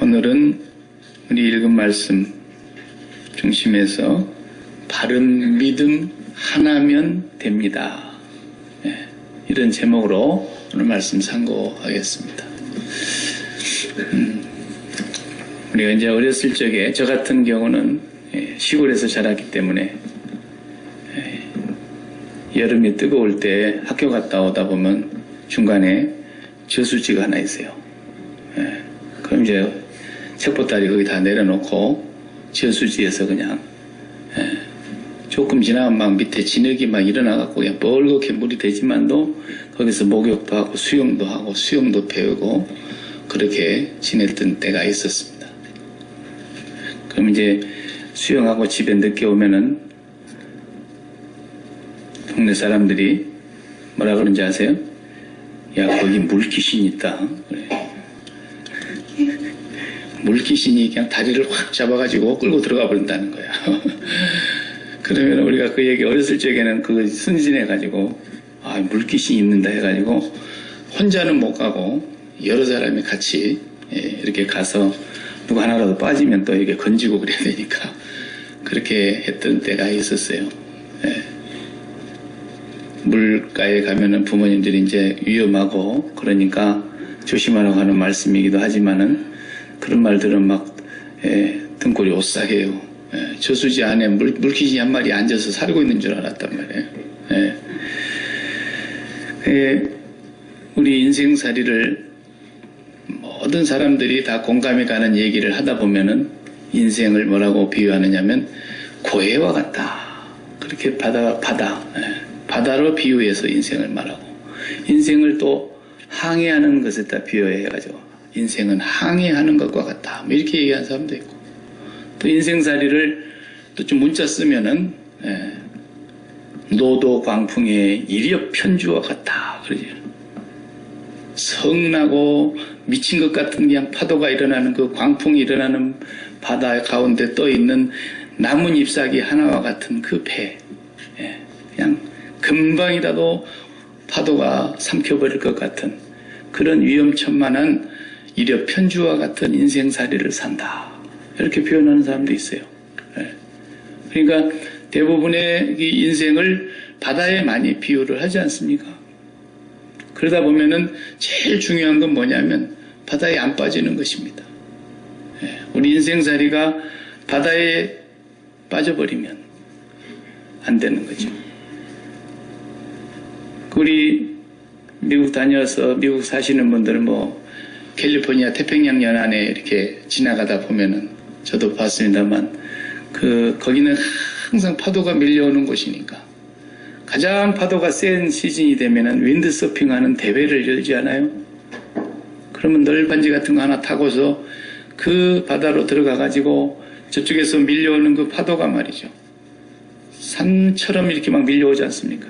오늘은 우리 읽은 말씀 중심에서 바른 믿음 하나면 됩니다. 이런 제목으로 오늘 말씀 상고하겠습니다. 우리가 이제 어렸을 적에 저 같은 경우는 시골에서 자랐기 때문에 여름이 뜨거울 때 학교 갔다 오다 보면 중간에 저수지가 하나 있어요. 그럼 이제 책보따리 거기 다 내려놓고 저수지에서 그냥 조금 지나면 막 밑에 진흙이 막 일어나갖고 그냥 뻘겋게 물이 되지만도 거기서 목욕도 하고 수영도 배우고 그렇게 지냈던 때가 있었습니다. 그럼 이제 수영하고 집에 늦게 오면은 동네 사람들이 뭐라 그런지 아세요? 야, 거기 물귀신 있다. 그래. 물귀신이 그냥 다리를 확 잡아가지고 끌고 들어가 버린다는 거야. 그러면 우리가 그 얘기 어렸을 적에는 그거 순진해가지고 물귀신이 있는다 해가지고 혼자는 못 가고 여러 사람이 같이 이렇게 가서 누구 하나라도 빠지면 또 이렇게 건지고 그래야 되니까 그렇게 했던 때가 있었어요. 물가에 가면은 부모님들이 이제 위험하고 그러니까 조심하라고 하는 말씀이기도 하지만은 그런 말들은 막 등골이 오싹해요. 저수지 안에 물귀신이 한 마리 앉아서 살고 있는 줄 알았단 말이에요. 우리 인생살이를 모든 사람들이 다 공감이 가는 얘기를 하다 보면은 인생을 뭐라고 비유하느냐면 고해와 같다. 그렇게 바다로 비유해서 인생을 말하고 인생을 또 항해하는 것에다 비유해가지고 인생은 항해하는 것과 같다. 뭐 이렇게 얘기하는 사람도 있고 또 인생살이를 또 좀 문자 쓰면은 노도 광풍의 일엽편주와 같다. 그러죠. 성나고 미친 것 같은 그냥 파도가 일어나는 그 광풍이 일어나는 바다 가운데 떠 있는 나뭇 잎사귀 하나와 같은 그 배. 그냥 금방이라도 파도가 삼켜버릴 것 같은 그런 위험천만한 일엽편주와 같은 인생살이를 산다. 이렇게 표현하는 사람도 있어요. 그러니까 대부분의 이 인생을 바다에 많이 비유를 하지 않습니까? 그러다 보면은 제일 중요한 건 뭐냐면 바다에 안 빠지는 것입니다. 우리 인생살이가 바다에 빠져버리면 안 되는 거죠. 우리 미국 다녀서 미국 사시는 분들은 뭐 캘리포니아 태평양 연안에 이렇게 지나가다 보면은 저도 봤습니다만 거기는 항상 파도가 밀려오는 곳이니까 가장 파도가 센 시즌이 되면은 윈드서핑하는 대회를 열지 않아요? 그러면 널빤지 같은 거 하나 타고서 그 바다로 들어가 가지고 저쪽에서 밀려오는 그 파도가 말이죠. 산처럼 이렇게 막 밀려오지 않습니까?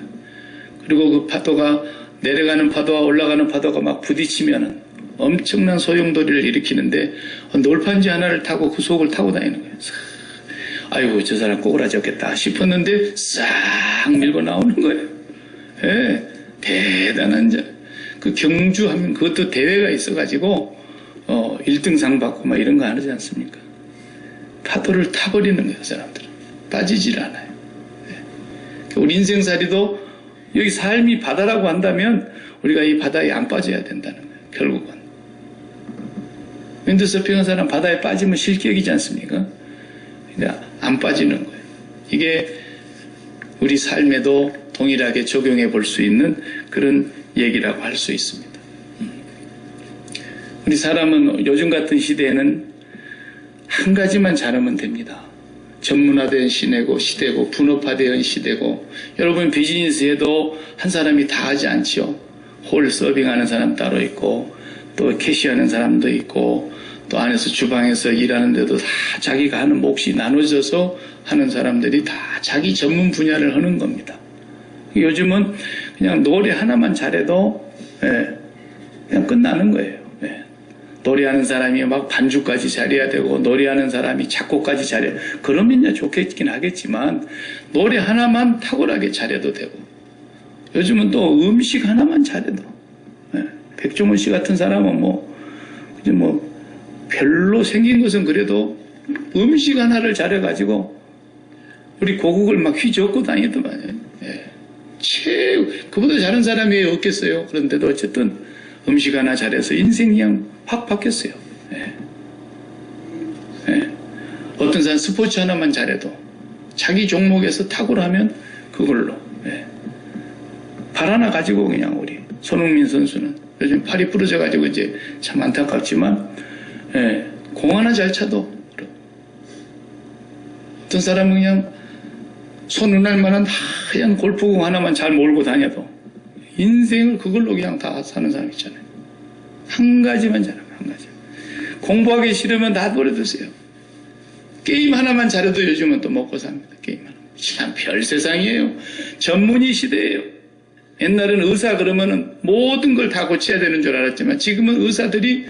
그리고 그 파도가 내려가는 파도와 올라가는 파도가 막 부딪히면은 엄청난 소용돌이를 일으키는데 놀판지 하나를 타고 그 속을 타고 다니는 거예요. 아이고 저 사람 꼬꾸라졌겠다 싶었는데 싹 밀고 나오는 거예요. 대단한 자. 그 경주하면 그것도 대회가 있어가지고 1등상 받고 막 이런 거 안 하지 않습니까? 파도를 타버리는 거예요. 사람들은 빠지질 않아요. 우리 인생살이도 여기 삶이 바다라고 한다면 우리가 이 바다에 안 빠져야 된다는 거예요. 결국은 윈드서핑한 사람 바다에 빠지면 실격이지 않습니까? 그러니까 안 빠지는 거예요. 이게 우리 삶에도 동일하게 적용해 볼 수 있는 그런 얘기라고 할 수 있습니다. 우리 사람은 요즘 같은 시대에는 한 가지만 잘하면 됩니다. 전문화된 시대고 분업화된 시대고 여러분 비즈니스에도 한 사람이 다 하지 않죠. 홀 서빙하는 사람 따로 있고 또 캐시하는 사람도 있고 또 안에서 주방에서 일하는데도 다 자기가 하는 몫이 나눠져서 하는 사람들이 다 자기 전문 분야를 하는 겁니다. 요즘은 그냥 노래 하나만 잘해도 그냥 끝나는 거예요. 노래하는 사람이 막 반주까지 잘해야 되고 노래하는 사람이 작곡까지 잘해야 그러면 이제 좋겠긴 하겠지만 노래 하나만 탁월하게 잘해도 되고 요즘은 또 음식 하나만 잘해도 백종원 씨 같은 사람은 뭐 별로 생긴 것은 그래도 음식 하나를 잘해가지고 우리 고국을 막 휘젓고 다니더만요. 예. 그보다 잘한 사람이 왜 없겠어요. 그런데도 어쨌든 음식 하나 잘해서 인생이 그냥 확 바뀌었어요. 예. 예. 어떤 사람 스포츠 하나만 잘해도 자기 종목에서 탁월하면 그걸로 예. 발 하나 가지고 그냥 우리 손흥민 선수는 요즘 팔이 부러져가지고 이제 참 안타깝지만 예. 공 하나 잘 차도 어떤 사람은 그냥 손은할 만한 하얀 골프공 하나만 잘 몰고 다녀도 인생을 그걸로 그냥 다 사는 사람 있잖아요. 한 가지만 잘하면 한 가지. 공부하기 싫으면 다 버려두세요. 게임 하나만 잘해도 요즘은 또 먹고 삽니다. 게임 하나. 참 별 세상이에요. 전문의 시대예요. 옛날에는 의사 그러면은 모든 걸 다 고쳐야 되는 줄 알았지만 지금은 의사들이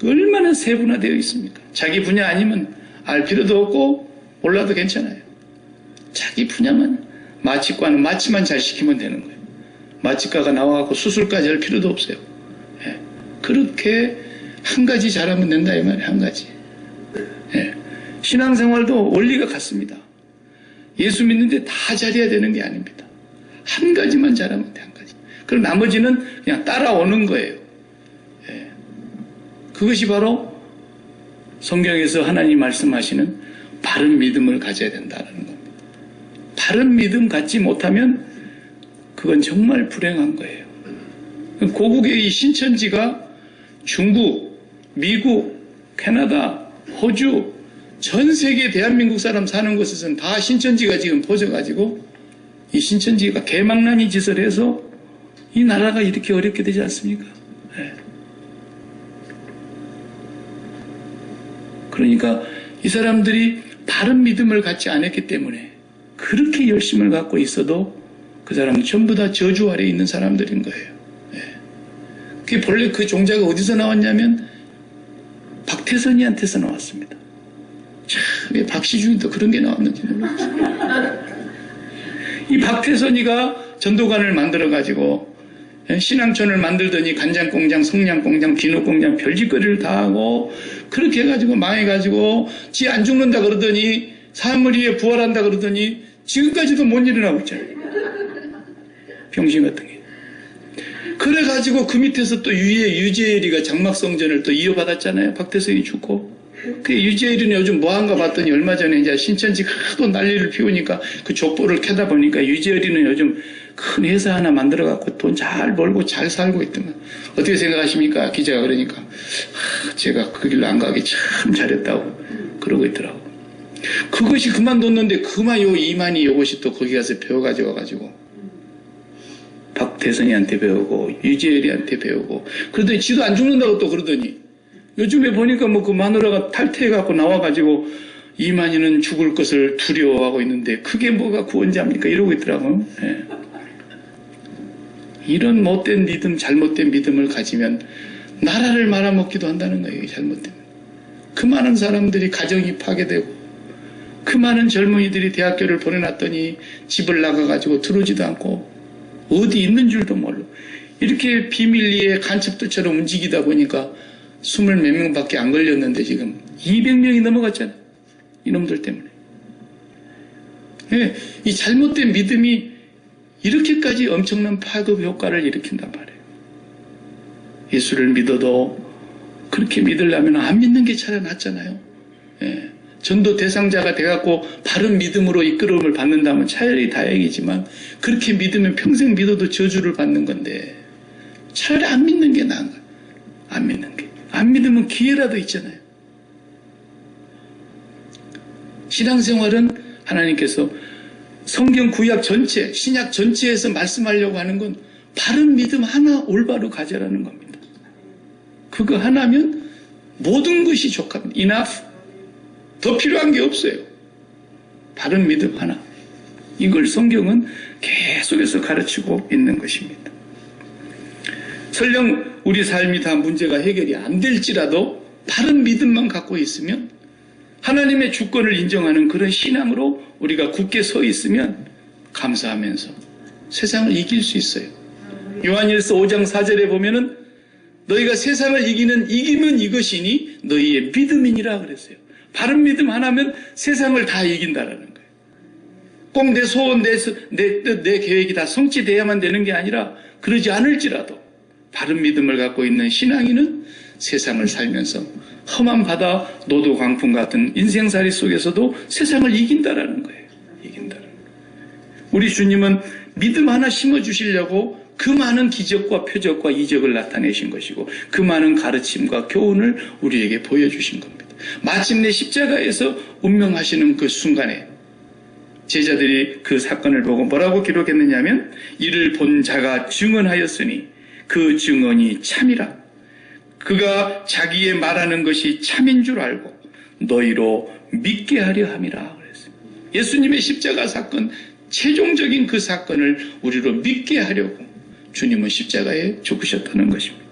얼마나 세분화되어 있습니까? 자기 분야 아니면 알 필요도 없고 몰라도 괜찮아요. 자기 분야만 마취과는 마취만 잘 시키면 되는 거예요. 마취과가 나와갖고 수술까지 할 필요도 없어요. 예. 그렇게 한 가지 잘하면 된다 이 말이에요. 한 가지. 예. 신앙생활도 원리가 같습니다. 예수 믿는데 다 잘해야 되는 게 아닙니다. 한 가지만 잘하면 돼. 한 가지. 그럼 나머지는 그냥 따라오는 거예요. 예. 그것이 바로 성경에서 하나님 말씀하시는 바른 믿음을 가져야 된다는 겁니다. 바른 믿음 갖지 못하면 그건 정말 불행한 거예요. 고국의 이 신천지가 중국, 미국, 캐나다, 호주, 전 세계 대한민국 사람 사는 곳에서는 다 신천지가 지금 퍼져가지고 이 신천지가 개망나니 짓을 해서 이 나라가 이렇게 어렵게 되지 않습니까? 네. 그러니까 이 사람들이 바른 믿음을 갖지 않았기 때문에 그렇게 열심을 갖고 있어도 그 사람은 전부 다 저주 아래에 있는 사람들인 거예요. 네. 그게 본래 그 종자가 어디서 나왔냐면 박태선이한테서 나왔습니다. 참, 왜 박시중도 그런 게 나왔는지 모르겠어요. 이 박태선이가 전도관을 만들어가지고 신앙촌을 만들더니 간장공장, 성냥공장, 비누공장 별짓거리를 다 하고 그렇게 해가지고 망해가지고 지 안 죽는다 그러더니 사물 위에 부활한다 그러더니 지금까지도 못 일어나고 있잖아요. 병신 같은 게. 그래가지고 그 밑에서 또 위에 유재일이가 장막성전을 또 이어받았잖아요. 박태선이 죽고. 그 유재일이는 요즘 뭐한가 봤더니 얼마 전에 이제 신천지가 하도 난리를 피우니까 그 족보를 캐다 보니까 유재일이는 요즘 큰 회사 하나 만들어갖고 돈 잘 벌고 잘 살고 있더만. 어떻게 생각하십니까? 기자가 그러니까. 제가 그 길로 안 가기 참 잘했다고 그러고 있더라고. 그것이 그만뒀는데 그만 요 이만희 요것이 또 거기 가서 배워가지고 와가지고 박태선이한테 배우고 유재일이한테 배우고 그러더니 지도 안 죽는다고 또 그러더니 요즘에 보니까 뭐 그 마누라가 탈퇴해갖고 나와가지고 이만희는 죽을 것을 두려워하고 있는데 그게 뭐가 구원자입니까? 이러고 있더라고요. 예. 이런 못된 믿음, 잘못된 믿음을 가지면 나라를 말아먹기도 한다는 거예요. 잘못되면. 그 많은 사람들이 가정이 파괴되고 그 많은 젊은이들이 대학교를 보내놨더니 집을 나가가지고 들어오지도 않고 어디 있는 줄도 모르고 이렇게 비밀리에 간첩들처럼 움직이다 보니까 20몇 명밖에 안 걸렸는데 지금 200명이 넘어갔잖아요. 이놈들 때문에. 네, 이 잘못된 믿음이 이렇게까지 엄청난 파급 효과를 일으킨단 말이에요. 예수를 믿어도 그렇게 믿으려면 안 믿는 게 차라리 낫잖아요. 네, 전도 대상자가 돼갖고 바른 믿음으로 이끌음을 받는다면 차라리 다행이지만 그렇게 믿으면 평생 믿어도 저주를 받는 건데 차라리 안 믿는 게 나은 거예요. 안 믿는 게. 안 믿으면 기회라도 있잖아요. 신앙생활은 하나님께서 성경 구약 전체, 신약 전체에서 말씀하려고 하는 건 바른 믿음 하나 올바로 가져라는 겁니다. 그거 하나면 모든 것이 족합니다. enough. 더 필요한 게 없어요. 바른 믿음 하나. 이걸 성경은 계속해서 가르치고 있는 것입니다. 설령 우리 삶이 다 문제가 해결이 안 될지라도 바른 믿음만 갖고 있으면 하나님의 주권을 인정하는 그런 신앙으로 우리가 굳게 서 있으면 감사하면서 세상을 이길 수 있어요. 요한일서 5장 4절에 보면은 너희가 세상을 이기면 이것이니 너희의 믿음이니라 그랬어요. 바른 믿음 하나면 세상을 다 이긴다라는 거예요. 꼭 내 소원, 내 뜻, 내 계획이 다 성취돼야만 되는 게 아니라 그러지 않을지라도 바른 믿음을 갖고 있는 신앙인은 세상을 살면서 험한 바다, 노도 강풍 같은 인생살이 속에서도 세상을 이긴다라는 거예요. 이긴다라는 거예요. 우리 주님은 믿음 하나 심어주시려고 그 많은 기적과 표적과 이적을 나타내신 것이고 그 많은 가르침과 교훈을 우리에게 보여주신 겁니다. 마침내 십자가에서 운명하시는 그 순간에 제자들이 그 사건을 보고 뭐라고 기록했느냐면 이를 본 자가 증언하였으니 그 증언이 참이라. 그가 자기의 말하는 것이 참인 줄 알고 너희로 믿게 하려 함이라 그랬어요. 예수님의 십자가 사건, 최종적인 그 사건을 우리로 믿게 하려고 주님은 십자가에 죽으셨다는 것입니다.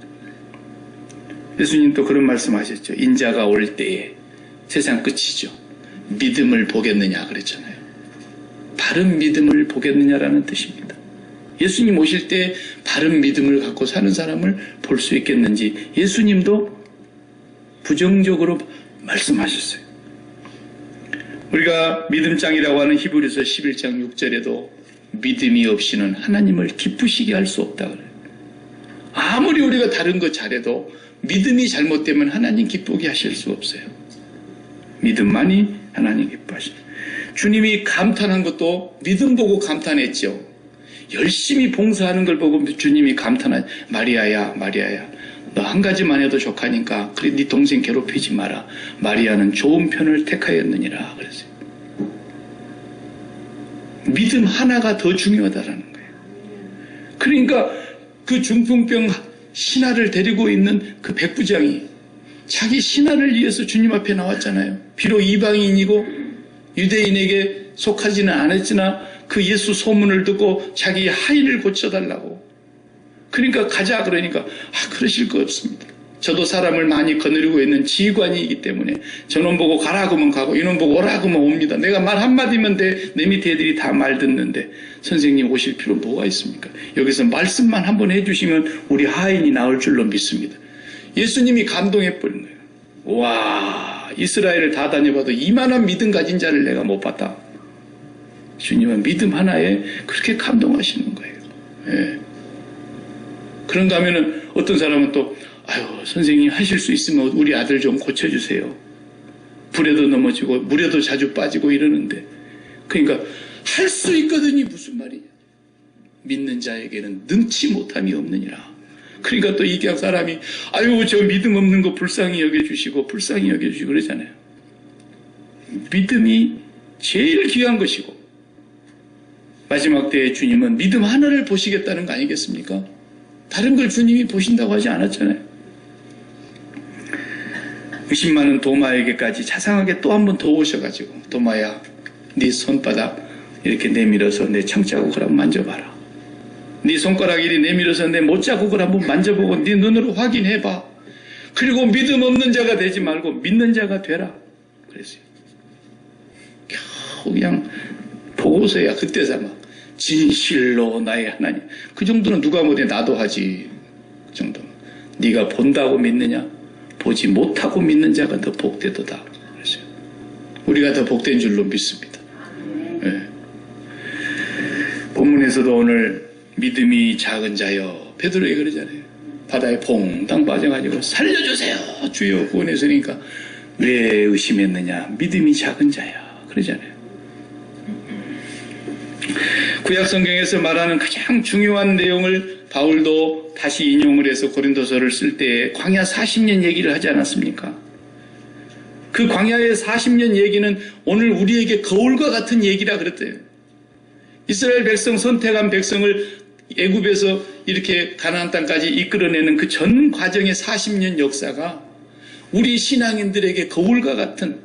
예수님도 그런 말씀하셨죠. 인자가 올 때에 세상 끝이죠. 믿음을 보겠느냐 그랬잖아요. 바른 믿음을 보겠느냐라는 뜻입니다. 예수님 오실 때 바른 믿음을 갖고 사는 사람을 볼 수 있겠는지 예수님도 부정적으로 말씀하셨어요. 우리가 믿음장이라고 하는 히브리서 11장 6절에도 믿음이 없이는 하나님을 기쁘시게 할 수 없다 그래요. 아무리 우리가 다른 것 잘해도 믿음이 잘못되면 하나님 기쁘게 하실 수 없어요. 믿음만이 하나님 기뻐하십니다. 주님이 감탄한 것도 믿음 보고 감탄했죠. 열심히 봉사하는 걸 보고 주님이 감탄한 마리아야 마리아야 너 한 가지만 해도 족하니까 그래 네 동생 괴롭히지 마라. 마리아는 좋은 편을 택하였느니라 그랬어요. 믿음 하나가 더 중요하다라는 거예요. 그러니까 그 중풍병 신하를 데리고 있는 그 백부장이 자기 신하를 위해서 주님 앞에 나왔잖아요. 비록 이방인이고 유대인에게 속하지는 않았으나 그 예수 소문을 듣고 자기 하인을 고쳐달라고. 그러니까 가자 그러니까 그러실 거 없습니다. 저도 사람을 많이 거느리고 있는 지휘관이기 때문에 저놈 보고 가라 그러면 가고 이놈 보고 오라 그러면 옵니다. 내가 말 한마디면 내 밑에 애들이 다 말 듣는데 선생님 오실 필요 뭐가 있습니까? 여기서 말씀만 한번 해주시면 우리 하인이 나올 줄로 믿습니다. 예수님이 감동해버린 거예요. 와, 이스라엘을 다 다녀봐도 이만한 믿음 가진 자를 내가 못 봤다. 주님은 믿음 하나에 그렇게 감동하시는 거예요. 예. 그런가 하면은 어떤 사람은 또 아유 선생님 하실 수 있으면 우리 아들 좀 고쳐주세요. 불에도 넘어지고 물에도 자주 빠지고 이러는데 그러니까 할 수 있거든요. 무슨 말이냐. 믿는 자에게는 능치 못함이 없느니라. 그러니까 또 이기학 사람이 아유 저 믿음 없는 거 불쌍히 여겨주시고 불쌍히 여겨주시고 그러잖아요. 믿음이 제일 귀한 것이고 마지막 때에 주님은 믿음 하나를 보시겠다는 거 아니겠습니까? 다른 걸 주님이 보신다고 하지 않았잖아요. 의심 많은 도마에게까지 자상하게 또 한 번 더 오셔가지고 도마야 네 손바닥 이렇게 내밀어서 내 청자국을 한번 만져봐라. 네 손가락 이리 내밀어서 내 못자국을 한번 만져보고 네 눈으로 확인해봐. 그리고 믿음 없는 자가 되지 말고 믿는 자가 되라. 그랬어요. 겨우 그냥 보고서야 그때서야 막 진실로 나의 하나님. 그 정도는 누가 못해 나도 하지. 그 정도는. 네가 본다고 믿느냐? 보지 못하고 믿는 자가 더 복되도다. 그랬어요. 우리가 더 복된 줄로 믿습니다. 네. 본문에서도 오늘 믿음이 작은 자여 베드로에게 그러잖아요. 바다에 퐁당 빠져가지고 살려주세요 주여 구원했으니까 왜 의심했느냐 믿음이 작은 자야 그러잖아요. 구약성경에서 말하는 가장 중요한 내용을 바울도 다시 인용을 해서 고린도서를 쓸 때 광야 40년 얘기를 하지 않았습니까? 그 광야의 40년 얘기는 오늘 우리에게 거울과 같은 얘기라 그랬대요. 이스라엘 백성 선택한 백성을 애굽에서 이렇게 가나안 땅까지 이끌어내는 그 전 과정의 40년 역사가 우리 신앙인들에게 거울과 같은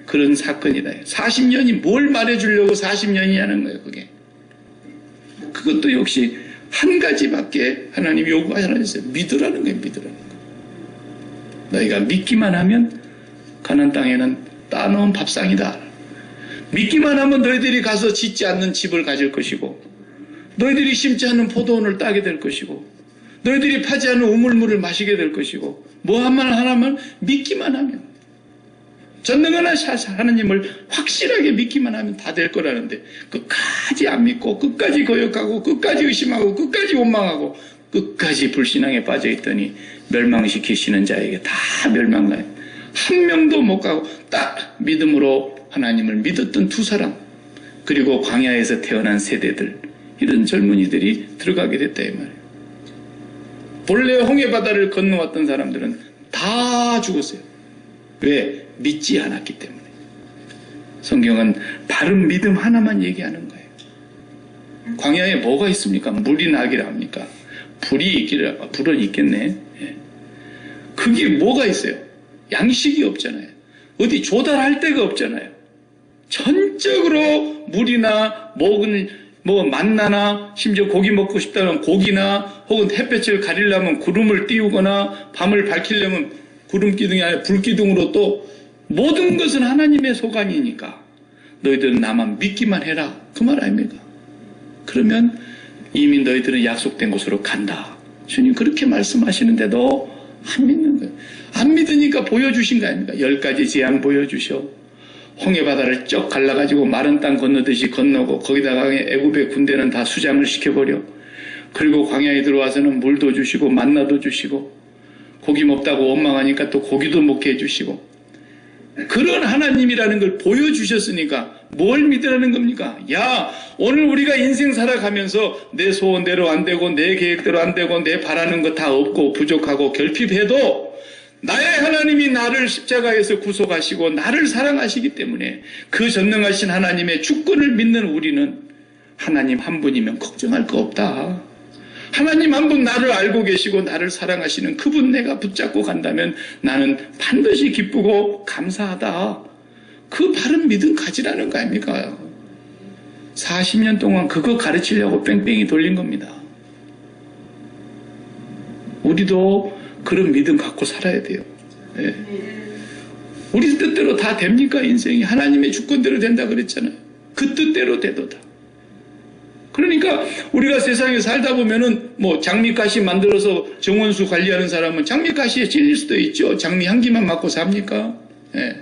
그런 사건이다. 40년이 뭘 말해주려고 40년이냐는 거예요. 그게. 그것도 역시 한 가지밖에 하나님이 요구하지 않으셨어요. 믿으라는 거예요. 믿으라는 거. 너희가 믿기만 하면 가나안 땅에는 따놓은 밥상이다. 믿기만 하면 너희들이 가서 짓지 않는 집을 가질 것이고 너희들이 심지 않는 포도원을 따게 될 것이고 너희들이 파지 않는 우물물을 마시게 될 것이고 뭐 하나만 믿기만 하면 전능하신 하나님을 확실하게 믿기만 하면 다 될 거라는데 끝까지 안 믿고 끝까지 거역하고 끝까지 의심하고 끝까지 원망하고 끝까지 불신앙에 빠져있더니 멸망시키시는 자에게 다 멸망가요. 한 명도 못 가고 딱 믿음으로 하나님을 믿었던 두 사람 그리고 광야에서 태어난 세대들 이런 젊은이들이 들어가게 됐다 이 말이에요. 본래 홍해바다를 건너왔던 사람들은 다 죽었어요. 왜? 믿지 않았기 때문에. 성경은 바른 믿음 하나만 얘기하는 거예요. 광야에 뭐가 있습니까? 물이 나기라 합니까? 불은 있겠네. 예. 그게 뭐가 있어요? 양식이 없잖아요. 어디 조달할 데가 없잖아요. 전적으로 물이나 뭐 만나나 심지어 고기 먹고 싶다면 고기나 혹은 햇볕을 가리려면 구름을 띄우거나 밤을 밝히려면 구름 기둥이 아니라 불 기둥으로 또 모든 것은 하나님의 소관이니까 너희들은 나만 믿기만 해라 그 말 아닙니까? 그러면 이미 너희들은 약속된 곳으로 간다. 주님 그렇게 말씀하시는데도 안 믿는 거예요. 안 믿으니까 보여주신 거 아닙니까? 10가지 재앙 보여주셔. 홍해바다를 쩍 갈라가지고 마른 땅 건너듯이 건너고 거기다가 애굽의 군대는 다 수장을 시켜버려. 그리고 광야에 들어와서는 물도 주시고 만나도 주시고 고기 먹다고 원망하니까 또 고기도 먹게 해주시고 그런 하나님이라는 걸 보여주셨으니까 뭘 믿으라는 겁니까? 야 오늘 우리가 인생 살아가면서 내 소원대로 안 되고 내 계획대로 안 되고 내 바라는 거 다 없고 부족하고 결핍해도 나의 하나님이 나를 십자가에서 구속하시고 나를 사랑하시기 때문에 그 전능하신 하나님의 주권을 믿는 우리는 하나님 한 분이면 걱정할 거 없다. 하나님 한 분 나를 알고 계시고 나를 사랑하시는 그분 내가 붙잡고 간다면 나는 반드시 기쁘고 감사하다. 그 바른 믿음 가지라는 거 아닙니까? 40년 동안 그거 가르치려고 뺑뺑이 돌린 겁니다. 우리도 그런 믿음 갖고 살아야 돼요. 네. 우리 뜻대로 다 됩니까? 인생이 하나님의 주권대로 된다 그랬잖아요. 그 뜻대로 되도다. 그러니까 우리가 세상에 살다 보면은 뭐 장미가시 만들어서 정원수 관리하는 사람은 장미가시에 찔릴 수도 있죠. 장미 향기만 맡고 삽니까? 예.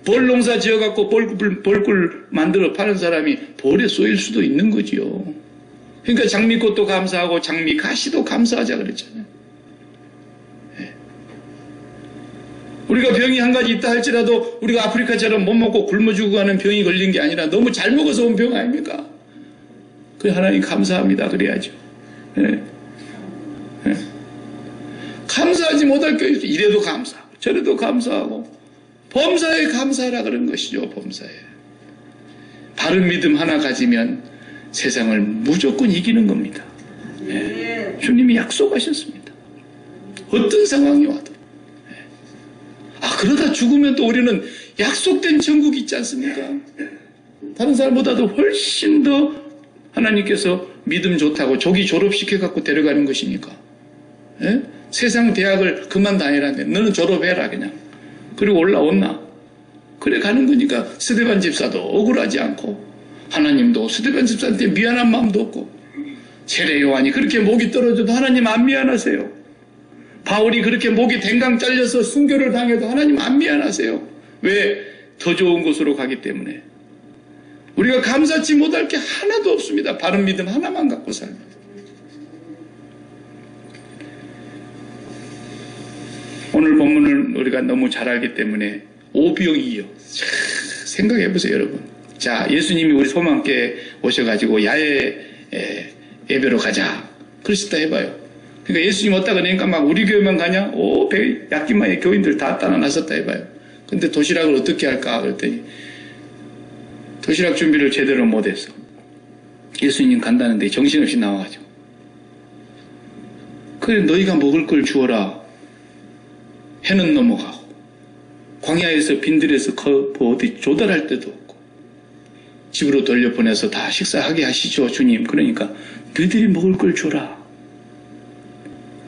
벌 농사 지어갖고 벌꿀 만들어 파는 사람이 벌에 쏘일 수도 있는 거지요. 그러니까 장미꽃도 감사하고 장미가시도 감사하자 그랬잖아요. 예. 우리가 병이 한 가지 있다 할지라도 우리가 아프리카처럼 못 먹고 굶어 죽어가는 병이 걸린 게 아니라 너무 잘 먹어서 온 병 아닙니까? 그 하나님 감사합니다 그래야죠. 예. 예. 감사하지 못할 게 이래도 감사하고 저래도 감사하고 범사에 감사하라 그런 것이죠. 범사에 바른 믿음 하나 가지면 세상을 무조건 이기는 겁니다. 예. 주님이 약속하셨습니다. 어떤 상황이 와도. 예. 그러다 죽으면 또 우리는 약속된 천국이 있지 않습니까? 다른 사람보다도 훨씬 더 하나님께서 믿음 좋다고 조기 졸업시켜갖고 데려가는 것이니까. 예? 세상 대학을 그만 다니라는데 너는 졸업해라 그냥. 그리고 올라온나. 그래 가는 거니까 스데반 집사도 억울하지 않고 하나님도 스데반 집사한테 미안한 마음도 없고 세례 요한이 그렇게 목이 떨어져도 하나님 안 미안하세요. 바울이 그렇게 목이 댕강 잘려서 순교를 당해도 하나님 안 미안하세요. 왜? 더 좋은 곳으로 가기 때문에. 우리가 감사치 못할 게 하나도 없습니다. 바른 믿음 하나만 갖고 살면. 오늘 본문을 우리가 너무 잘 알기 때문에 오병이어. 생각해 보세요, 여러분. 자, 예수님이 우리 소망교회 오셔가지고 야외 예배로 가자. 그러셨다 해봐요. 그러니까 예수님 왔다 그러니까 막 우리 교회만 가냐? 약기마의 교인들 다 따라 나섰다 해봐요. 근데 도시락을 어떻게 할까? 그랬더니 도시락 준비를 제대로 못했어. 예수님 간다는데 정신없이 나와가지고. 그래 너희가 먹을 걸 주어라. 해는 넘어가고 광야에서 빈들에서 어디 조달할 데도 없고 집으로 돌려보내서 다 식사하게 하시죠 주님. 그러니까 너희들이 먹을 걸 줘라.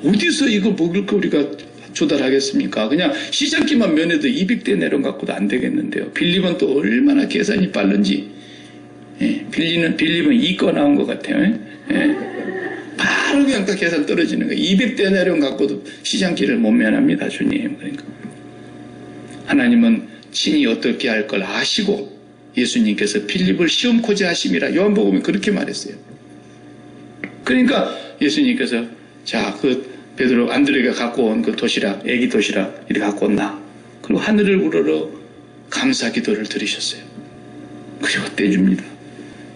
어디서 이거 먹을 거 우리가 조달하겠습니까? 그냥 시장기만 면해도 200대 내론 갖고도 안 되겠는데요. 빌립은 또 얼마나 계산이 빠른지. 예, 빌립은 이과 나온 것 같아요. 예. 바로 그냥 딱 계산 떨어지는 거예요. 200데나리온 갖고도 시장길을 못 면합니다, 주님. 그러니까 하나님은 친히 어떻게 할 걸 아시고 예수님께서 필립을 시험코지 하심이라 요한복음에 그렇게 말했어요. 그러니까 예수님께서 자, 그 베드로 안드레가 갖고 온 그 도시락, 애기 도시락 이렇게 갖고 온나. 그리고 하늘을 우러러 감사 기도를 드리셨어요. 그리고 떼줍니다.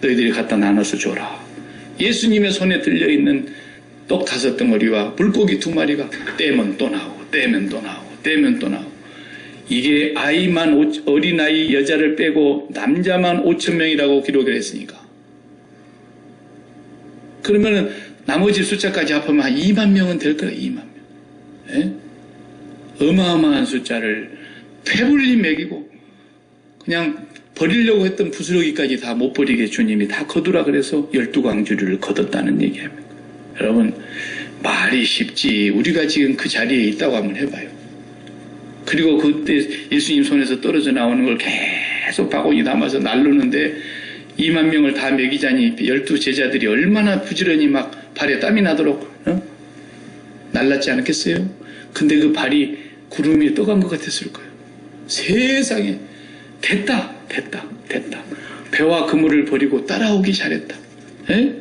너희들이 갖다 나눠서 줘라. 예수님의 손에 들려있는 떡 5덩어리와 물고기 2마리가 떼면 또 나오고 떼면 또 나오고 떼면 또 나오고, 이게 아이만 어린아이 여자를 빼고 남자만 5,000명이라고 기록을 했으니까, 그러면은 나머지 숫자까지 합하면 한 2만 명은 될 거예요. 2만 명. 예? 어마어마한 숫자를 배불리 먹이고 그냥 버리려고 했던 부스러기까지 다 못 버리게 주님이 다 거두라 그래서 12광주리를 거뒀다는 얘기합니다. 여러분, 말이 쉽지 우리가 지금 그 자리에 있다고 한번 해봐요. 그리고 그때 예수님 손에서 떨어져 나오는 걸 계속 바구니 담아서 나르는데 2만 명을 다 먹이자니 12 제자들이 얼마나 부지런히 막 발에 땀이 나도록 날랐지 않겠어요? 근데 그 발이 구름이 떠간 것 같았을 거예요. 세상에 됐다. 배와 그물을 버리고 따라오기 잘했다. 에?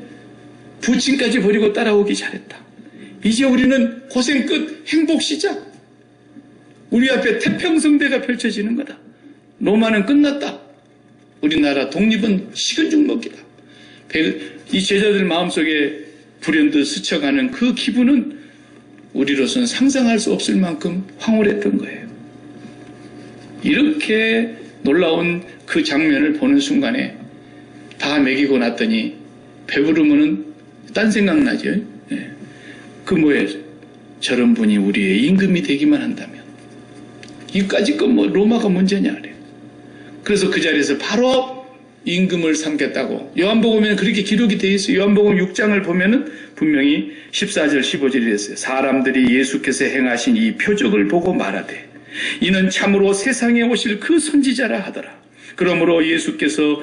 부침까지 버리고 따라오기 잘했다. 이제 우리는 고생 끝, 행복 시작. 우리 앞에 태평성대가 펼쳐지는 거다. 로마는 끝났다. 우리나라 독립은 식은 죽 먹기다. 이 제자들 마음속에 불현듯 스쳐가는 그 기분은 우리로서는 상상할 수 없을 만큼 황홀했던 거예요. 이렇게 놀라운 그 장면을 보는 순간에 다 먹이고 났더니 배부르면은 딴 생각 나죠. 예. 그 뭐예요? 저런 분이 우리의 임금이 되기만 한다면. 이까짓 건 뭐 로마가 문제냐 그래요. 그래서 그 자리에서 바로 임금을 삼겠다고 요한복음에는 그렇게 기록이 되어 있어요. 요한복음 6장을 보면은 분명히 14절 15절이 됐어요. 사람들이 예수께서 행하신 이 표적을 보고 말하되 이는 참으로 세상에 오실 그 선지자라 하더라. 그러므로 예수께서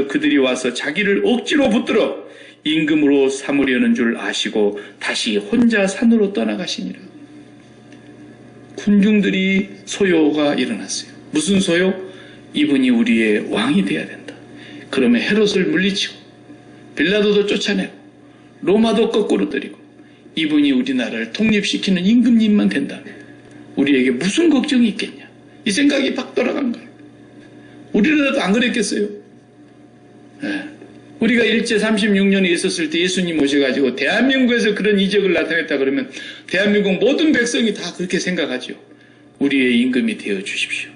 그들이 와서 자기를 억지로 붙들어 임금으로 삼으려는 줄 아시고 다시 혼자 산으로 떠나가시니라. 군중들이 소요가 일어났어요. 무슨 소요? 이분이 우리의 왕이 돼야 된다. 그러면 헤롯을 물리치고 빌라도도 쫓아내고 로마도 거꾸로 때리고 이분이 우리나라를 독립시키는 임금님만 된다면 우리에게 무슨 걱정이 있겠냐. 이 생각이 팍 돌아간 거예요. 우리라도 안 그랬겠어요? 네. 우리가 일제 36년에 있었을 때 예수님 오셔가지고 대한민국에서 그런 이적을 나타냈다 그러면 대한민국 모든 백성이 다 그렇게 생각하죠. 우리의 임금이 되어 주십시오.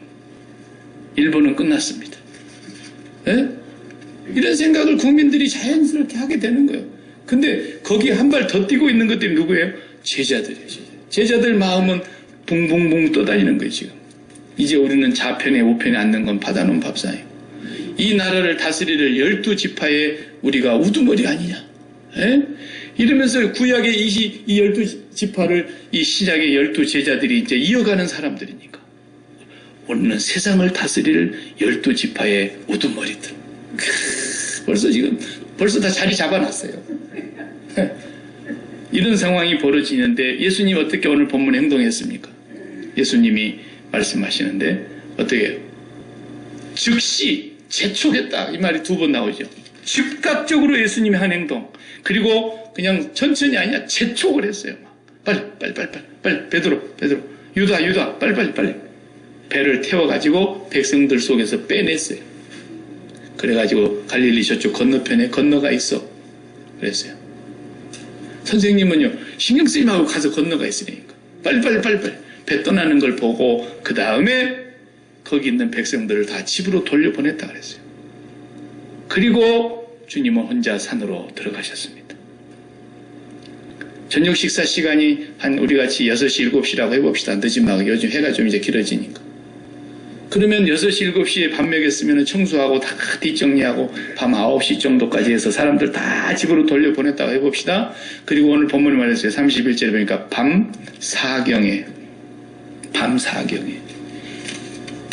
일본은 끝났습니다. 네? 이런 생각을 국민들이 자연스럽게 하게 되는 거예요. 근데 거기에 한 발 더 뛰고 있는 것들이 누구예요? 제자들이에요. 제자들 마음은 붕붕붕 떠다니는 거예요. 지금 이제 우리는 좌편에 우편에 앉는 건 받아놓은 밥상이에요. 이 나라를 다스릴 12지파의 우리가 우두머리 아니냐. 에? 이러면서 구약의 이 12지파를 이 신약의 12제자들이 이제 이어가는 사람들이니까 우리는 세상을 다스릴 12지파의 우두머리들. 벌써 다 자리 잡아놨어요. 이런 상황이 벌어지는데 예수님 어떻게 오늘 본문에 행동했습니까? 예수님이 말씀하시는데 어떻게 해요? 즉시 재촉했다. 이 말이 2번 나오죠. 즉각적으로 예수님이 한 행동. 그리고 그냥 천천히 아니야. 재촉을 했어요. 빨리. 베드로. 유다. 빨리. 배를 태워가지고 백성들 속에서 빼냈어요. 그래가지고 갈릴리 저쪽 건너편에 건너가 있어. 그랬어요. 선생님은요, 신경 쓰지 말고 가서 건너가 있으니까. 빨리. 배 떠나는 걸 보고, 그 다음에 거기 있는 백성들을 다 집으로 돌려보냈다 그랬어요. 그리고 주님은 혼자 산으로 들어가셨습니다. 저녁 식사 시간이 한 우리같이 6시, 7시라고 해봅시다. 늦지 말고 요즘 해가 좀 이제 길어지니까. 그러면 6시, 7시에 밥 먹였으면 청소하고 다 뒷정리하고 밤 9시 정도까지 해서 사람들 다 집으로 돌려보냈다고 해봅시다. 그리고 오늘 본문에 말했어요. 31절에 보니까 밤 4경에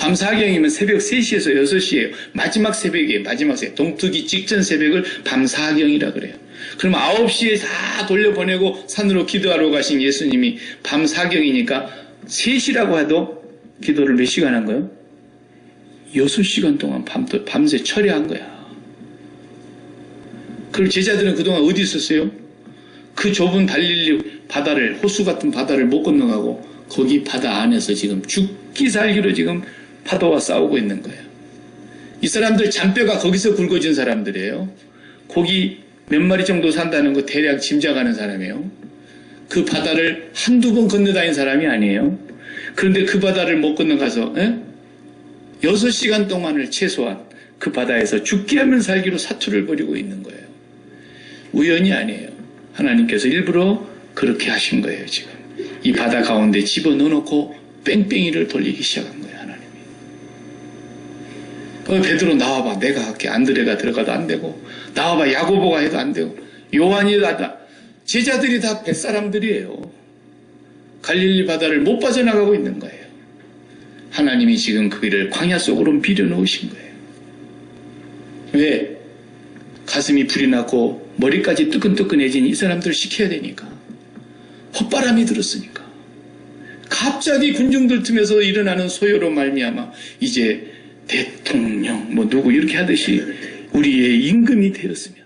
밤 4경이면 새벽 3시에서 6시예요. 마지막 새벽이에요. 마지막 새벽. 동트기 직전 새벽을 밤 4경이라 그래요. 그럼 9시에 다 돌려보내고 산으로 기도하러 가신 예수님이 밤 4경이니까 3시라고 해도 기도를 몇 시간 한 거예요? 6시간 동안 밤새 철야한 거야. 그럼 제자들은 그동안 어디 있었어요? 그 좁은 갈릴리 바다를, 호수 같은 바다를 못 건너가고 거기 바다 안에서 지금 죽기 살기로 지금 파도와 싸우고 있는 거예요. 이 사람들 잔뼈가 거기서 굵어진 사람들이에요. 고기 몇 마리 정도 산다는 거 대략 짐작하는 사람이에요. 그 바다를 한두 번 건너다닌 사람이 아니에요. 그런데 그 바다를 못 건너가서 6시간 동안을 최소한 그 바다에서 죽게 하면 살기로 사투를 벌이고 있는 거예요. 우연이 아니에요. 하나님께서 일부러 그렇게 하신 거예요. 지금 이 바다 가운데 집어넣어놓고 뺑뺑이를 돌리기 시작한 거예요. 하나님이. 베드로 나와봐, 내가 할게. 안드레가 들어가도 안 되고, 나와봐, 야고보가 해도 안 되고, 요한이 다 제자들이 다 뱃사람들이에요. 갈릴리 바다를 못 빠져나가고 있는 거예요. 하나님이 지금 그 길을 광야 속으로 밀어넣으신 거예요. 왜? 가슴이 불이 나고 머리까지 뜨끈뜨끈해진 이 사람들을 시켜야 되니까. 헛바람이 들었으니까. 갑자기 군중들 틈에서 일어나는 소요로 말미암아 이제 대통령 뭐 누구 이렇게 하듯이 우리의 임금이 되었으면,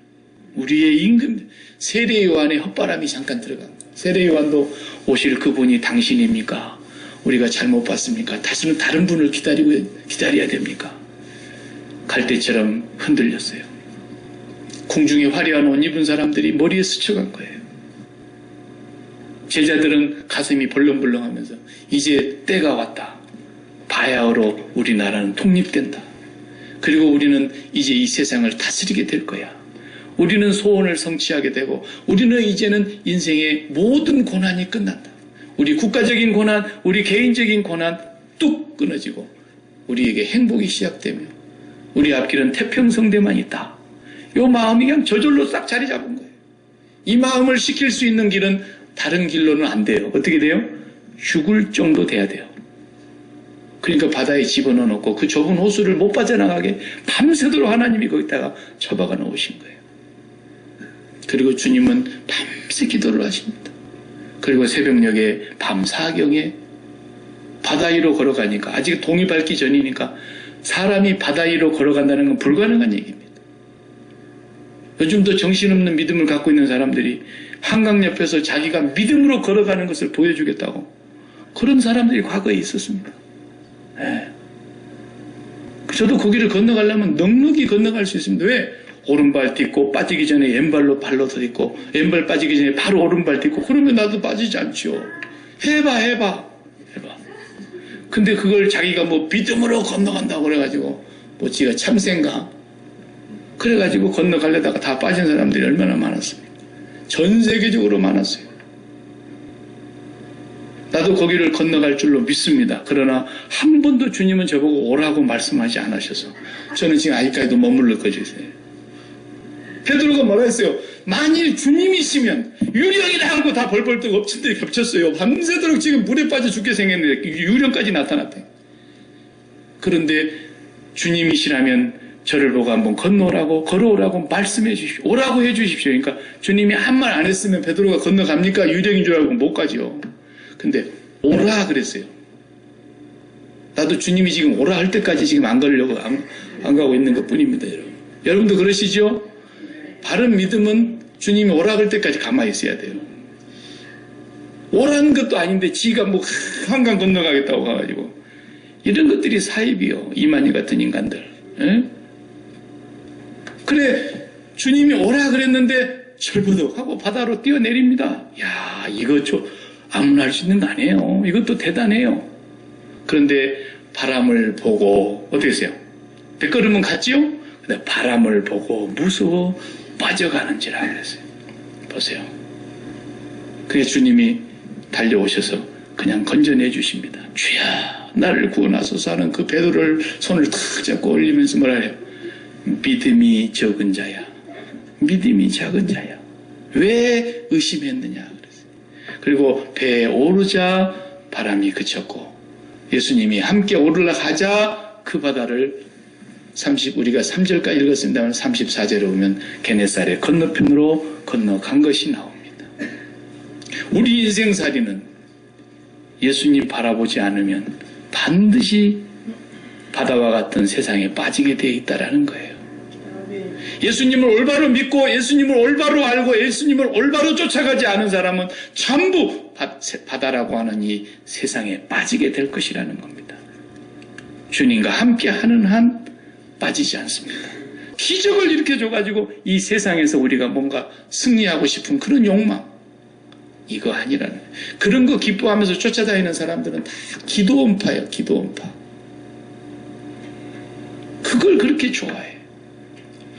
우리의 임금, 세례 요한의 헛바람이 잠깐 들어간 거예요. 세례 요한도 오실 그분이 당신입니까? 우리가 잘못 봤습니까? 다시는 다른 분을 기다려야 됩니까? 갈대처럼 흔들렸어요. 궁중에 화려한 옷 입은 사람들이 머리에 스쳐간 거예요. 제자들은 가슴이 벌렁벌렁하면서 이제 때가 왔다. 바야흐로 우리나라는 독립된다. 그리고 우리는 이제 이 세상을 다스리게 될 거야. 우리는 소원을 성취하게 되고 우리는 이제는 인생의 모든 고난이 끝난다. 우리 국가적인 고난, 우리 개인적인 고난 뚝 끊어지고 우리에게 행복이 시작되며 우리 앞길은 태평성대만 있다. 이 마음이 그냥 저절로 싹 자리 잡은 거예요. 이 마음을 시킬 수 있는 길은 다른 길로는 안 돼요. 어떻게 돼요? 죽을 정도 돼야 돼요. 그러니까 바다에 집어넣어 놓고 그 좁은 호수를 못 빠져나가게 밤새도록 하나님이 거기다가 처박아 놓으신 거예요. 그리고 주님은 밤새 기도를 하십니다. 그리고 새벽녘에 밤 4경에 바다 위로 걸어가니까, 아직 동이 밝기 전이니까 사람이 바다 위로 걸어간다는 건 불가능한 얘기입니다. 요즘도 정신없는 믿음을 갖고 있는 사람들이 한강 옆에서 자기가 믿음으로 걸어가는 것을 보여주겠다고, 그런 사람들이 과거에 있었습니다. 네. 저도 그 길을 건너가려면 넉넉히 건너갈 수 있습니다. 왜? 오른발 딛고 빠지기 전에 왼발로 발로 딛고, 왼발 빠지기 전에 바로 오른발 딛고, 그러면 나도 빠지지 않죠. 해봐. 근데 그걸 자기가 뭐 믿음으로 건너간다고 그래가지고 뭐 지가 참센가? 그래가지고 건너가려다가 다 빠진 사람들이 얼마나 많았습니까? 전 세계적으로 많았어요. 나도 거기를 건너갈 줄로 믿습니다. 그러나 한 번도 주님은 저보고 오라고 말씀하지 않으셔서 저는 지금 아직까지도 머물러 거지세요. 베드로가 뭐라 했어요? 만일 주님이시면 유령이라 하고 다 벌벌 뜨고 엎친들이 겹쳤어요. 밤새도록 지금 물에 빠져 죽게 생겼는데 유령까지 나타났대. 그런데 주님이시라면 저를 보고 한번 건너오라고, 걸어오라고 말씀해 주십시오. 오라고 해 주십시오. 그러니까 주님이 한 말 안 했으면 베드로가 건너갑니까? 유령인 줄 알고 못 가죠. 근데 오라 그랬어요. 나도 주님이 지금 오라 할 때까지 지금 안 가려고 안 가고 있는 것 뿐입니다. 여러분도 그러시죠? 바른 믿음은 주님이 오라 할 때까지 가만히 있어야 돼요. 오라는 것도 아닌데 지가 뭐 한강 건너가겠다고 가가지고, 이런 것들이 사입이요. 이만희 같은 인간들. 에? 그래, 주님이 오라 그랬는데 철부덕하고 바다로 뛰어내립니다. 야, 이거 아무나 할 수 있는 거 아니에요. 이것도 대단해요. 그런데 바람을 보고 어떻게 했어요? 백걸음은 갔지요? 근데 바람을 보고 무서워 빠져가는지라 그랬어요. 보세요. 그래서 주님이 달려오셔서 그냥 건져내 주십니다. 주야, 나를 구원하소서 하는 그 베드로를 손을 탁 잡고 올리면서 뭐라 해요? 믿음이 적은 자야. 믿음이 작은 자야. 왜 의심했느냐 그랬어요. 그리고 배에 오르자 바람이 그쳤고 예수님이 함께 올라가자 그 바다를 우리가 3절까지 읽었습니다만 34절에 보면 게네사렛 건너편으로 건너간 것이 나옵니다. 우리 인생살이는 예수님 바라보지 않으면 반드시 바다와 같은 세상에 빠지게 되어 있다라는 거예요. 예수님을 올바로 믿고 예수님을 올바로 알고 예수님을 올바로 쫓아가지 않은 사람은 전부 바다라고 하는 이 세상에 빠지게 될 것이라는 겁니다. 주님과 함께 하는 한 빠지지 않습니다. 기적을 일으켜줘가지고 이 세상에서 우리가 뭔가 승리하고 싶은 그런 욕망, 이거 아니라는 거예요. 그런 거 기뻐하면서 쫓아다니는 사람들은 다 기도원파예요. 기도원파. 그걸 그렇게 좋아해.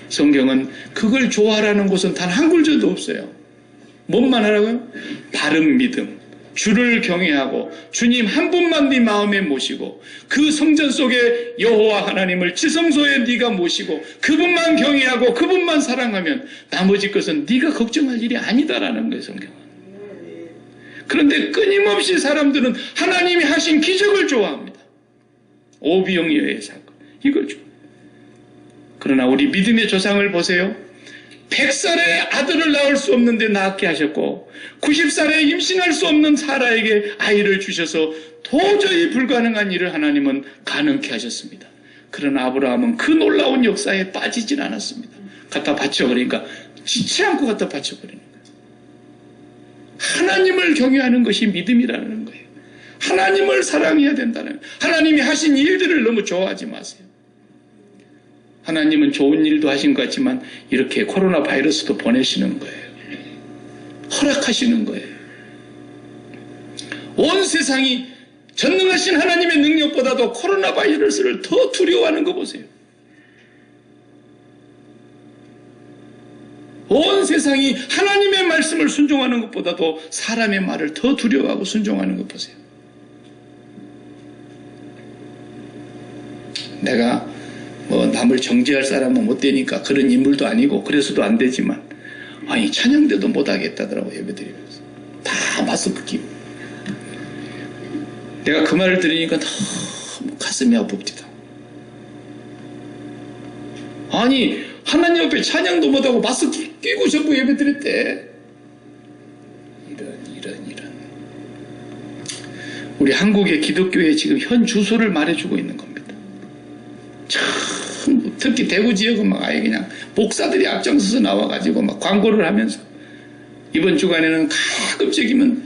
성경은 그걸 좋아하라는 곳은 단 한 글자도 없어요. 뭔만 하라고요? 바른 믿음, 주를 경외하고 주님 한 분만 네 마음에 모시고 그 성전 속에 여호와 하나님을 지성소에 네가 모시고 그분만 경외하고 그분만 사랑하면 나머지 것은 네가 걱정할 일이 아니다라는 거예요. 성경은. 그런데 끊임없이 사람들은 하나님이 하신 기적을 좋아합니다. 오병이어의 사건, 이걸 좋아해요. 그러나 우리 믿음의 조상을 보세요. 100살에 아들을 낳을 수 없는데 낳게 하셨고 90살에 임신할 수 없는 사라에게 아이를 주셔서 도저히 불가능한 일을 하나님은 가능케 하셨습니다. 그러나 아브라함은 그 놀라운 역사에 빠지진 않았습니다. 갖다 바쳐버리니까 지치 않고 갖다 바쳐버리는 거예요. 하나님을 경외하는 것이 믿음이라는 거예요. 하나님을 사랑해야 된다는 거예요. 하나님이 하신 일들을 너무 좋아하지 마세요. 하나님은 좋은 일도 하신 것 같지만 이렇게 코로나 바이러스도 보내시는 거예요. 허락하시는 거예요. 온 세상이 전능하신 하나님의 능력보다도 코로나 바이러스를 더 두려워하는 거 보세요. 온 세상이 하나님의 말씀을 순종하는 것보다도 사람의 말을 더 두려워하고 순종하는 것 보세요. 내가 남을 정죄할 사람은 못 되니까 그런 인물도 아니고 그래서도 안 되지만 아니 찬양대도 못 하겠다더라고. 예배드리면서 다 마스크 끼고 내가 그 말을 들으니까 너무 가슴이 아픕니다. 아니 하나님 앞에 찬양도 못하고 마스크 끼고 전부 예배드렸대. 이런 우리 한국의 기독교의 지금 현 주소를 말해주고 있는 겁니다. 특히 대구 지역은 막 아예 그냥 목사들이 앞장서서 나와가지고 막 광고를 하면서 이번 주간에는 가급적이면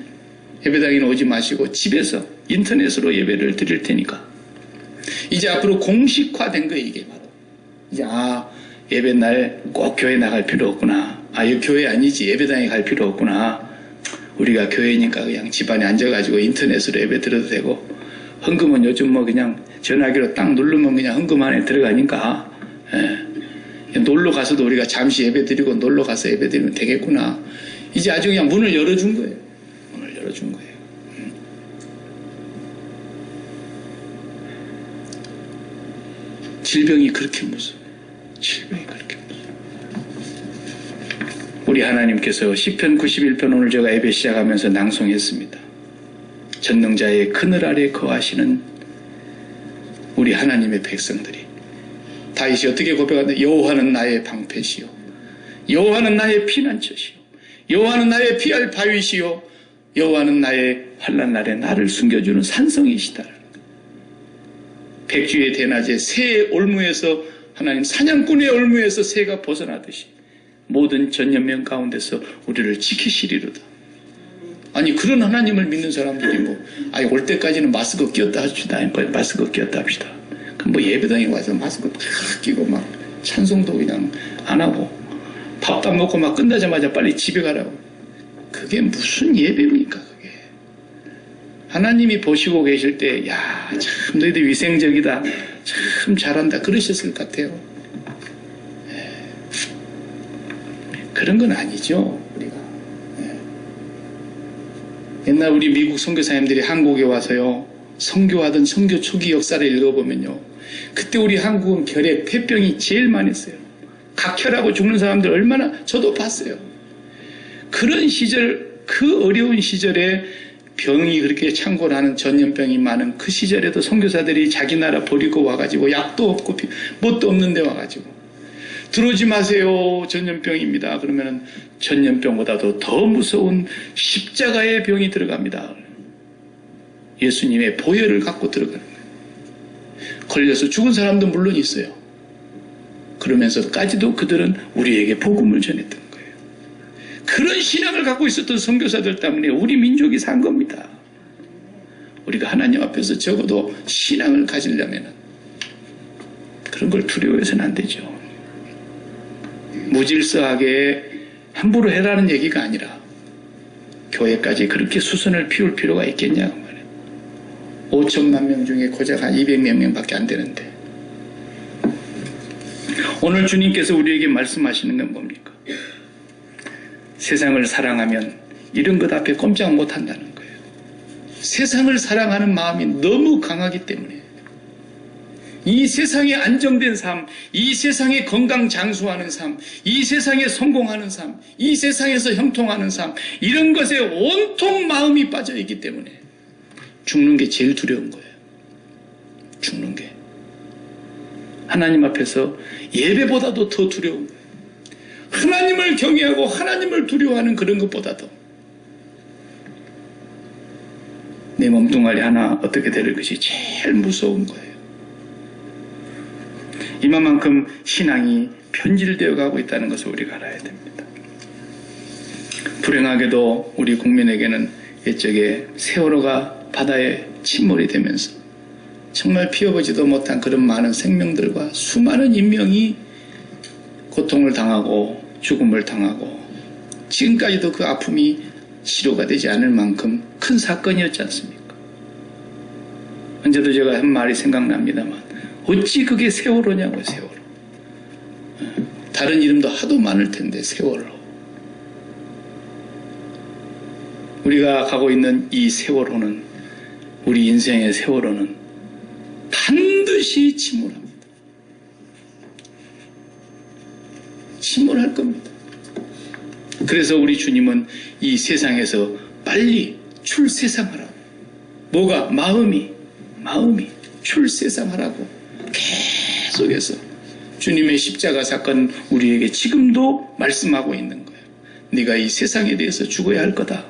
예배당에는 오지 마시고 집에서 인터넷으로 예배를 드릴 테니까 이제 앞으로 공식화된 거예요. 이게 바로 이제 예배 날 꼭 교회 나갈 필요 없구나. 이거 교회 아니지 예배당에 갈 필요 없구나. 우리가 교회니까 그냥 집안에 앉아가지고 인터넷으로 예배 드려도 되고 헌금은 요즘 그냥 전화기로 딱 누르면 그냥 헌금 안에 들어가니까 놀러 가서도 우리가 잠시 예배 드리고 놀러 가서 예배 드리면 되겠구나. 이제 아주 그냥 문을 열어준 거예요. 문을 열어준 거예요. 질병이 그렇게 무서워요. 질병이 그렇게 무서워요. 우리 하나님께서 시편 91편 오늘 제가 예배 시작하면서 낭송했습니다. 전능자의 그늘 아래 거하시는 우리 하나님의 백성들이 다윗이 어떻게 고백하는데 여호와는 나의 방패시요 여호와는 나의 피난처시요 여호와는 나의 피할 바위시요 여호와는 나의 환난 날에 나를 숨겨주는 산성이시다. 백주의 대낮에 새의 올무에서 하나님 사냥꾼의 올무에서 새가 벗어나듯이 모든 전염병 가운데서 우리를 지키시리로다. 아니 그런 하나님을 믿는 사람들이 올 때까지는 마스크 끼었다 합시다. 마스크 끼었다 합시다. 그럼 예배당에 와서 마스크 다 끼고 막 찬송도 그냥 안 하고 밥도 안 먹고 막 끝나자마자 빨리 집에 가라고. 그게 무슨 예배입니까 그게. 하나님이 보시고 계실 때 참 너희들 위생적이다. 참 잘한다. 그러셨을 것 같아요. 그런 건 아니죠 우리가. 옛날 우리 미국 선교사님들이 한국에 와서요 선교하던 선교 초기 역사를 읽어보면요 그때 우리 한국은 결핵, 폐병이 제일 많았어요. 각혈하고 죽는 사람들 얼마나 저도 봤어요. 그런 시절 그 어려운 시절에 병이 그렇게 창궐하는 전염병이 많은 그 시절에도 선교사들이 자기 나라 버리고 와가지고 약도 없고 뭣도 없는 데 와가지고 들어오지 마세요. 전염병입니다. 그러면은 전염병보다도 더 무서운 십자가의 병이 들어갑니다. 예수님의 보혈을 갖고 들어가는 거예요. 걸려서 죽은 사람도 물론 있어요. 그러면서까지도 그들은 우리에게 복음을 전했던 거예요. 그런 신앙을 갖고 있었던 선교사들 때문에 우리 민족이 산 겁니다. 우리가 하나님 앞에서 적어도 신앙을 가지려면 그런 걸 두려워해서는 안 되죠. 무질서하게 함부로 해라는 얘기가 아니라 교회까지 그렇게 수선을 피울 필요가 있겠냐고 말이에요. 5천만 명 중에 고작 한 200몇 명밖에 안 되는데 오늘 주님께서 우리에게 말씀하시는 건 뭡니까? 세상을 사랑하면 이런 것 앞에 꼼짝 못한다는 거예요. 세상을 사랑하는 마음이 너무 강하기 때문에 이 세상에 안정된 삶, 이 세상에 건강 장수하는 삶, 이 세상에 성공하는 삶, 이 세상에서 형통하는 삶, 이런 것에 온통 마음이 빠져 있기 때문에 죽는 게 제일 두려운 거예요. 죽는 게. 하나님 앞에서 예배보다도 더 두려운 거예요. 하나님을 경외하고 하나님을 두려워하는 그런 것보다도 내 몸뚱아리 하나 어떻게 될 것이 제일 무서운 거예요. 이만큼 신앙이 변질되어 가고 있다는 것을 우리가 알아야 됩니다. 불행하게도 우리 국민에게는 옛적에 세월호가 바다에 침몰이 되면서 정말 피어보지도 못한 그런 많은 생명들과 수많은 인명이 고통을 당하고 죽음을 당하고 지금까지도 그 아픔이 치료가 되지 않을 만큼 큰 사건이었지 않습니까? 언제도 제가 한 말이 생각납니다만 어찌 그게 세월호냐고요. 세월호. 다른 이름도 하도 많을 텐데 세월호. 우리가 가고 있는 이 세월호는 우리 인생의 세월호는 반드시 침몰합니다. 침몰할 겁니다. 그래서 우리 주님은 이 세상에서 빨리 출세상하라고. 뭐가? 마음이 출세상하라고 계속해서 주님의 십자가 사건 우리에게 지금도 말씀하고 있는 거예요. 네가 이 세상에 대해서 죽어야 할 거다.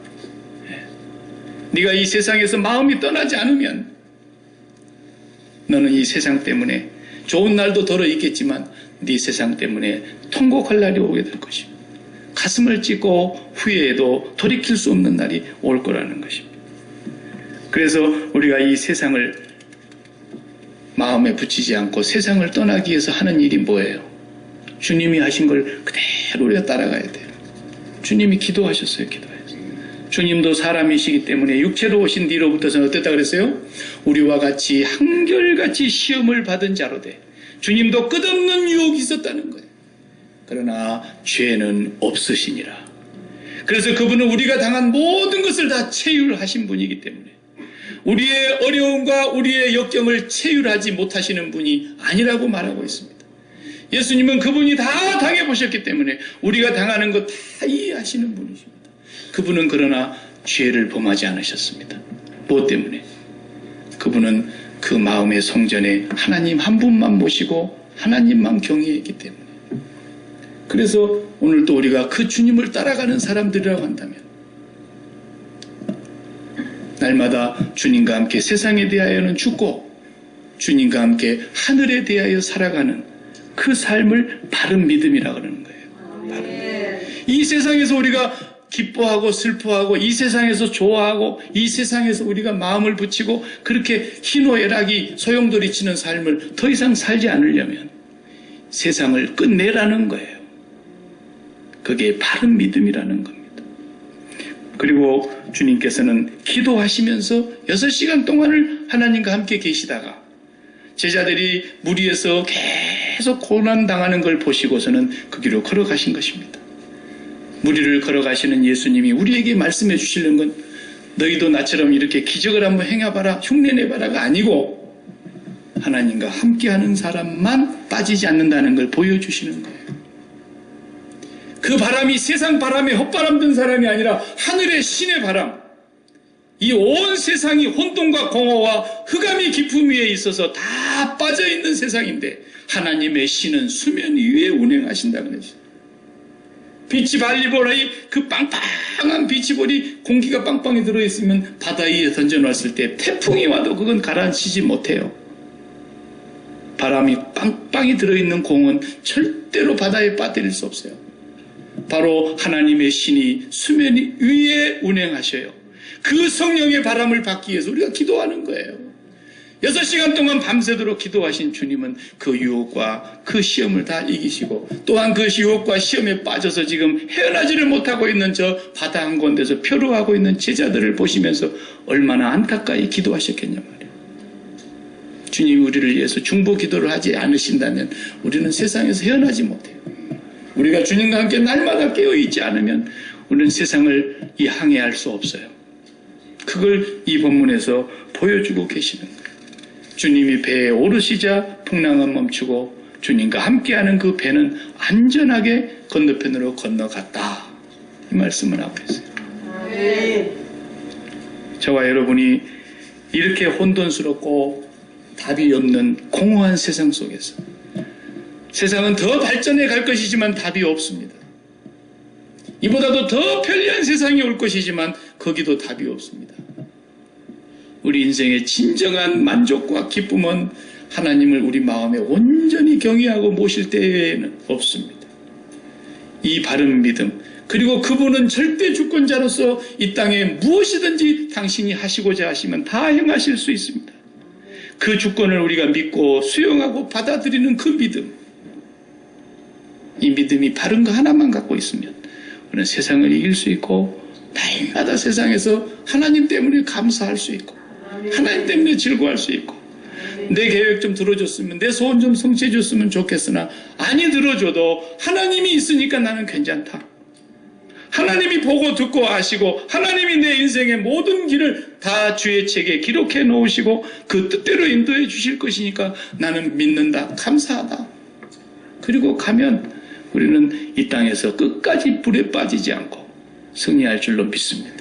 네가 이 세상에서 마음이 떠나지 않으면 너는 이 세상 때문에 좋은 날도 덜어 있겠지만 네 세상 때문에 통곡할 날이 오게 될 것입니다. 가슴을 찢고 후회해도 돌이킬 수 없는 날이 올 거라는 것입니다. 그래서 우리가 이 세상을 마음에 붙이지 않고 세상을 떠나기 위해서 하는 일이 뭐예요? 주님이 하신 걸 그대로 우리가 따라가야 돼요. 주님이 기도하셨어요. 주님도 사람이시기 때문에 육체로 오신 뒤로부터는 어땠다 그랬어요? 우리와 같이 한결같이 시험을 받은 자로 돼. 주님도 끝없는 유혹이 있었다는 거예요. 그러나 죄는 없으시니라. 그래서 그분은 우리가 당한 모든 것을 다 체휼하신 분이기 때문에 우리의 어려움과 우리의 역경을 체휼하지 못하시는 분이 아니라고 말하고 있습니다. 예수님은 그분이 다 당해보셨기 때문에 우리가 당하는 것 다 이해하시는 분이십니다. 그분은 그러나 죄를 범하지 않으셨습니다. 무엇 때문에? 그분은 그 마음의 성전에 하나님 한 분만 모시고 하나님만 경외했기 때문에. 그래서 오늘 또 우리가 그 주님을 따라가는 사람들이라고 한다면 날마다 주님과 함께 세상에 대하여는 죽고 주님과 함께 하늘에 대하여 살아가는 그 삶을 바른 믿음이라고 그러는 거예요. 바른. 이 세상에서 우리가 기뻐하고 슬퍼하고 이 세상에서 좋아하고 이 세상에서 우리가 마음을 붙이고 그렇게 희노애락이 소용돌이치는 삶을 더 이상 살지 않으려면 세상을 끝내라는 거예요. 그게 바른 믿음이라는 겁니다. 그리고 주님께서는 기도하시면서 6시간 동안을 하나님과 함께 계시다가 제자들이 무리에서 계속 고난당하는 걸 보시고서는 그 길로 걸어가신 것입니다. 무리를 걸어가시는 예수님이 우리에게 말씀해 주시는 건 너희도 나처럼 이렇게 기적을 한번 행해봐라, 흉내내봐라가 아니고 하나님과 함께하는 사람만 빠지지 않는다는 걸 보여주시는 거예요. 그 바람이 세상 바람에 헛바람 든 사람이 아니라 하늘의 신의 바람, 이 온 세상이 혼돈과 공허와 흑암이 깊음 위에 있어서 다 빠져있는 세상인데 하나님의 신은 수면 위에 운행하신다는 것이죠. 빛이 발리보라의 그 빵빵한 비치볼이 공기가 빵빵히 들어있으면 바다 위에 던져놨을 때 태풍이 와도 그건 가라앉히지 못해요. 바람이 빵빵히 들어있는 공은 절대로 바다에 빠뜨릴 수 없어요. 바로 하나님의 신이 수면 위에 운행하셔요. 그 성령의 바람을 받기 위해서 우리가 기도하는 거예요. 6시간 동안 밤새도록 기도하신 주님은 그 유혹과 그 시험을 다 이기시고 또한 그 유혹과 시험에 빠져서 지금 헤어나지를 못하고 있는 저 바다 한 곳에서 표류하고 있는 제자들을 보시면서 얼마나 안타까이 기도하셨겠냐 말이에요. 주님이 우리를 위해서 중보 기도를 하지 않으신다면 우리는 세상에서 헤어나지 못해요. 우리가 주님과 함께 날마다 깨어있지 않으면 우리는 세상을 항해할 수 없어요. 그걸 이 본문에서 보여주고 계시는 거예요. 주님이 배에 오르시자 풍랑은 멈추고 주님과 함께하는 그 배는 안전하게 건너편으로 건너갔다. 이 말씀을 하고 있어요. 저와 여러분이 이렇게 혼돈스럽고 답이 없는 공허한 세상 속에서 세상은 더 발전해 갈 것이지만 답이 없습니다. 이보다도 더 편리한 세상이 올 것이지만 거기도 답이 없습니다. 우리 인생의 진정한 만족과 기쁨은 하나님을 우리 마음에 온전히 경외하고 모실 때에는 없습니다. 이 바른 믿음, 그리고 그분은 절대 주권자로서 이 땅에 무엇이든지 당신이 하시고자 하시면 다 행하실 수 있습니다. 그 주권을 우리가 믿고 수용하고 받아들이는 그 믿음, 이 믿음이 바른 거 하나만 갖고 있으면 우리는 세상을 이길 수 있고 날마다 세상에서 하나님 때문에 감사할 수 있고 하나님 때문에 즐거워할 수 있고 내 계획 좀 들어줬으면 내 소원 좀 성취해줬으면 좋겠으나 아니 들어줘도 하나님이 있으니까 나는 괜찮다. 하나님이 보고 듣고 아시고 하나님이 내 인생의 모든 길을 다 주의 책에 기록해 놓으시고 그 뜻대로 인도해 주실 것이니까 나는 믿는다. 감사하다. 그리고 가면 우리는 이 땅에서 끝까지 불에 빠지지 않고 승리할 줄로 믿습니다.